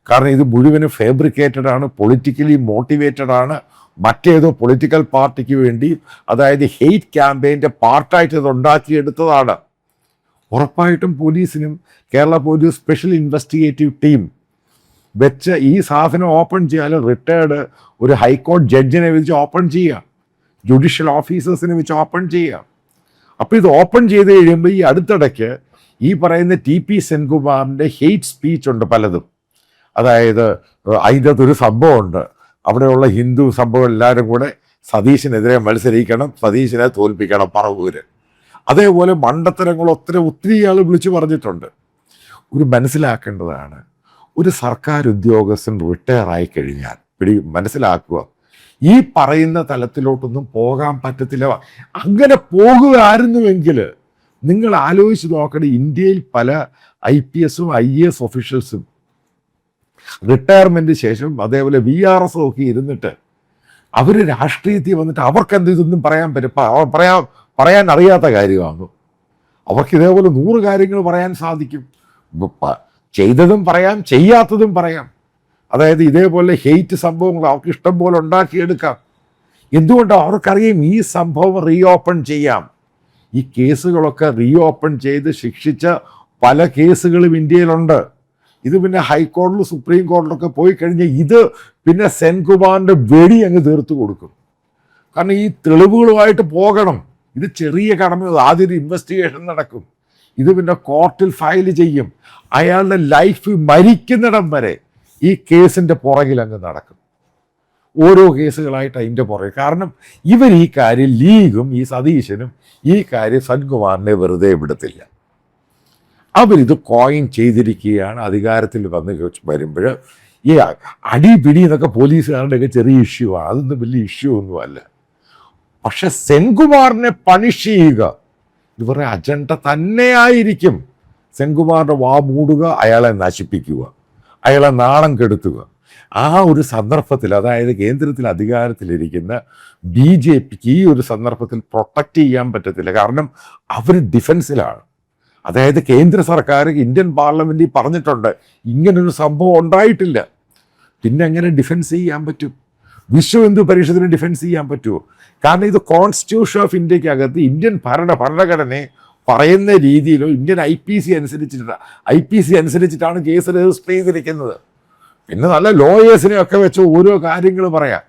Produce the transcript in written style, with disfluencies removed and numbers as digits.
കാരണം ഇത് മുഴുവനും ഫാബ്രിക്കേറ്റഡ് ആണ്, പൊളിറ്റിക്കലി മോട്ടിവേറ്റഡ് ആണ്. മറ്റേതോ പൊളിറ്റിക്കൽ പാർട്ടിക്ക് വേണ്ടി, അതായത് ഹെയ്റ്റ് ക്യാമ്പയിൻ്റെ പാർട്ടായിട്ട് ഇത് ഉണ്ടാക്കിയെടുത്തതാണ്. ഉറപ്പായിട്ടും പോലീസിനും Kerala police special investigative team വെച്ച് ഈ സാധനം ഓപ്പൺ ചെയ്യാൻ റിട്ടയർഡ് ഒരു ഹൈക്കോടതി ജഡ്ജിനെ വെച്ച് ഓപ്പൺ ചെയ്യുക, ജുഡീഷ്യൽ ഓഫീസേഴ്സിനെ വെച്ച് ഓപ്പൺ ചെയ്യുക. അപ്പോൾ ഇത് ഓപ്പൺ ചെയ്ത് കഴിയുമ്പോൾ ഈ അടുത്തിടയ്ക്ക് ഈ പറയുന്ന TP സെൻകുമാറിൻ്റെ ഹെയ്റ്റ് സ്പീച്ച് ഉണ്ട് പലതും. അതായത് അതിൻ്റെ അകത്തൊരു സംഭവമുണ്ട്, അവിടെയുള്ള ഹിന്ദു സംഭവം എല്ലാവരും കൂടെ സതീശിനെതിരെ മത്സരിക്കണം, സതീശിനെ തോൽപ്പിക്കണം പറവൂര്. അതേപോലെ മണ്ടത്തരങ്ങൾ ഒത്തിരി ആൾ വിളിച്ചു പറഞ്ഞിട്ടുണ്ട്. ഒരു മനസ്സിലാക്കേണ്ടതാണ്, ഒരു സർക്കാർ ഉദ്യോഗസ്ഥൻ റിട്ടയർ ആയി കഴിഞ്ഞാൽ മനസ്സിലാക്കുക, ഈ പറയുന്ന തലത്തിലോട്ടൊന്നും പോകാൻ പറ്റത്തില്ല. അങ്ങനെ പോകുകയായിരുന്നുവെങ്കിൽ നിങ്ങൾ ആലോചിച്ച് നോക്കണം, ഇന്ത്യയിൽ പല IPSഉം IAS ഒഫീഷ്യൽസും റിട്ടയർമെൻറ്റ് ശേഷം അതേപോലെ VRS ഒക്കെ ഇരുന്നിട്ട് അവർ രാഷ്ട്രീയത്തിൽ വന്നിട്ട് അവർക്കെന്ത് ഇതൊന്നും പറയാൻ പറ്റും, പറയാൻ അറിയാത്ത കാര്യമാണ്. അവർക്ക് ഇതേപോലെ 100 കാര്യങ്ങൾ പറയാൻ സാധിക്കും. ചെയ്തതും പറയാം, ചെയ്യാത്തതും പറയാം. അതായത് ഇതേപോലെ ഹെയ്റ്റ് സംഭവങ്ങൾ അവർക്ക് ഇഷ്ടം പോലെ ഉണ്ടാക്കിയെടുക്കാം. എന്തുകൊണ്ടാണ്? അവർക്കറിയാം ഈ സംഭവം റീഓപ്പൺ ചെയ്യാം. ഈ കേസുകളൊക്കെ റീഓപ്പൺ ചെയ്ത് ശിക്ഷിച്ച പല കേസുകളും ഇന്ത്യയിലുണ്ട്. ഇത് പിന്നെ ഹൈക്കോടതിയിലും സുപ്രീം കോടതിയിലൊക്കെ പോയി കഴിഞ്ഞാൽ ഇത് പിന്നെ സെൻകുമാറിൻ്റെ വെടി അങ്ങ് തീർത്തു കൊടുക്കും. കാരണം ഈ തെളിവുകളുമായിട്ട് പോകണം. ഇത് ചെറിയ കടമ, ആദ്യം ഇൻവെസ്റ്റിഗേഷൻ നടക്കും, ഇത് പിന്നെ കോർട്ടിൽ ഫയൽ ചെയ്യും. അയാളുടെ ലൈഫ് മരിക്കുന്നിടം വരെ ഈ കേസിൻ്റെ പുറകിൽ അങ്ങ് നടക്കും. ഓരോ കേസുകളായിട്ട് അതിൻ്റെ പുറകെ. കാരണം ഇവർ ഈ കാര്യം, ലീഗും ഈ സതീശനും ഈ കാര്യം സെൻകുമാറിനെ വെറുതെ വിടത്തില്ല. അവരിത് കോയിൻ ചെയ്തിരിക്കുകയാണ്. അധികാരത്തിൽ വരുമ്പോൾ ഈ അടിപിടി എന്നൊക്കെ പോലീസുകാരുടെയൊക്കെ ചെറിയ ഇഷ്യൂ ആണ്, അതൊന്നും വലിയ ഇഷ്യൂ ഒന്നുമല്ല. പക്ഷെ സെൻകുമാറിനെ പണിഷ് ചെയ്യുക ഇവരുടെ അജണ്ട തന്നെയായിരിക്കും. സെൻകുമാറിൻ്റെ വാ മൂടുക, അയാളെ നശിപ്പിക്കുക, അയാളെ നാണം കെടുത്തുക. ആ ഒരു സന്ദർഭത്തിൽ, അതായത് കേന്ദ്രത്തിൽ അധികാരത്തിലിരിക്കുന്ന BJPക്ക് ഈ ഒരു സന്ദർഭത്തിൽ പ്രൊട്ടക്റ്റ് ചെയ്യാൻ പറ്റത്തില്ല. കാരണം അവർ ഡിഫൻസിലാണ്. അതായത് കേന്ദ്ര സർക്കാർ ഇന്ത്യൻ പാർലമെൻറ്റിൽ പറഞ്ഞിട്ടുണ്ട് ഇങ്ങനൊരു സംഭവം ഉണ്ടായിട്ടില്ല. പിന്നെ എങ്ങനെ ഡിഫെൻസ് ചെയ്യാൻ പറ്റും? വിശ്വ ഹിന്ദു പരിഷത്തിന് ഡിഫെൻസ് ചെയ്യാൻ പറ്റുമോ? കാരണം ഇത് കോൺസ്റ്റിറ്റ്യൂഷൻ ഓഫ് ഇന്ത്യക്കകത്ത് ഇന്ത്യൻ ഭരണഘടനയെ പറയുന്ന രീതിയിലോ ഇന്ത്യൻ IPC അനുസരിച്ചിട്ടാണ് കേസ് രജിസ്റ്റർ ചെയ്തിരിക്കുന്നത്. പിന്നെ നല്ല ലോയേഴ്സിനെയൊക്കെ വെച്ച് ഓരോ കാര്യങ്ങൾ പറയാം.